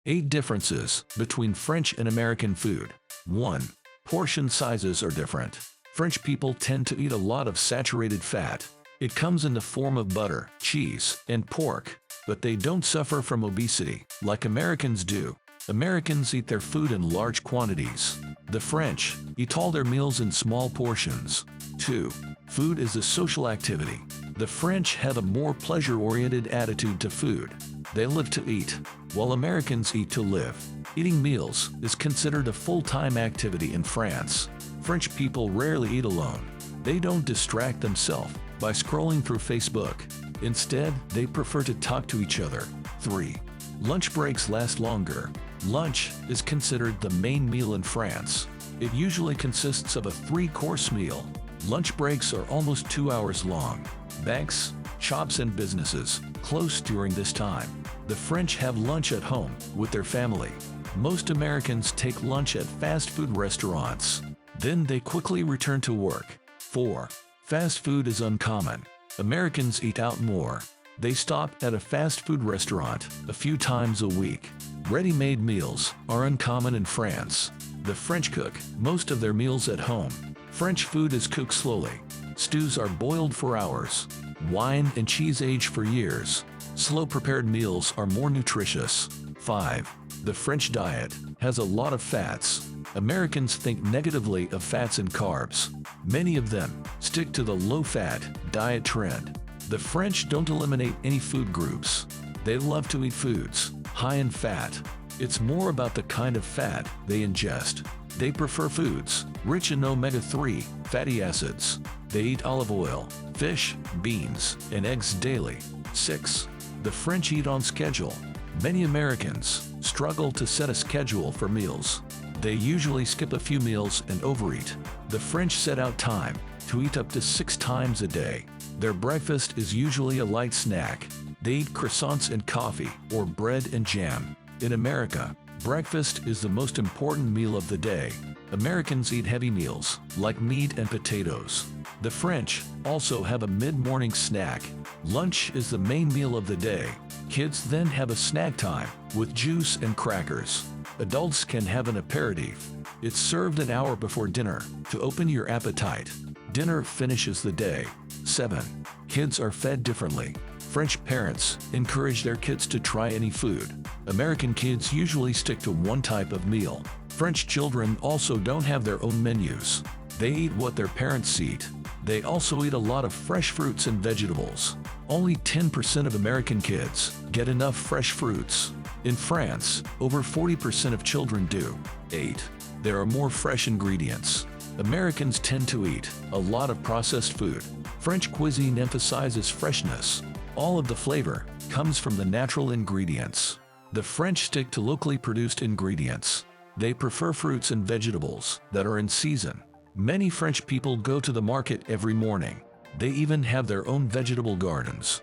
8 differences between French and American food. 1. Portion sizes are different. French people tend to eat a lot of saturated fat. It comes in the form of butter, cheese, and pork, but they don't suffer from obesity like Americans do. Americans eat their food in large quantities. The French eat all their meals in small portions. 2. Food is a social activity. The French have a more pleasure-oriented attitude to food. They live to eat, while Americans eat to live. Eating meals is considered a full-time activity in France. French people rarely eat alone. They don't distract themselves by scrolling through Facebook. Instead, they prefer to talk to each other. 3. Lunch breaks last longer. Lunch is considered the main meal in France. It usually consists of a 3-course meal. Lunch breaks are almost 2 hours long. Banks, shops, and businesses close during this time. The French have lunch at home with their family. Most Americans take lunch at fast food restaurants. Then they quickly return to work. 4. Fast food is uncommon. Americans eat out more. They stop at a fast food restaurant a few times a week. Ready-made meals are uncommon in France. The French cook most of their meals at home. French food is cooked slowly. Stews are boiled for hours. Wine and cheese age for years. Slow-prepared meals are more nutritious. 5. The French diet has a lot of fats. Americans think negatively of fats and carbs. Many of them stick to the low-fat diet trend. The French don't eliminate any food groups. They love to eat foods high in fat. It's more about the kind of fat they ingest. They prefer foods rich in omega-3 fatty acids. They eat olive oil, fish, beans, and eggs daily. 6. The French eat on schedule. Many Americans struggle to set a schedule for meals. They usually skip a few meals and overeat. The French set out time to eat up to 6 times a day. Their breakfast is usually a light snack. They eat croissants and coffee, or bread and jam. In America, breakfast is the most important meal of the day. Americans eat heavy meals, like meat and potatoes. The French also have a mid-morning snack. Lunch is the main meal of the day. Kids then have a snack time with juice and crackers. Adults can have an aperitif. It's served an hour before dinner to open your appetite. Dinner finishes the day. 7. Kids are fed differently. French parents encourage their kids to try any food. American kids usually stick to one type of meal. French children also don't have their own menus. They eat what their parents eat. They also eat a lot of fresh fruits and vegetables. Only 10% of American kids get enough fresh fruits. In France, over 40% of children do. 8. There are more fresh ingredients. Americans tend to eat a lot of processed food. French cuisine emphasizes freshness. All of the flavor comes from the natural ingredients. The French stick to locally produced ingredients. They prefer fruits and vegetables that are in season. Many French people go to the market every morning. They even have their own vegetable gardens.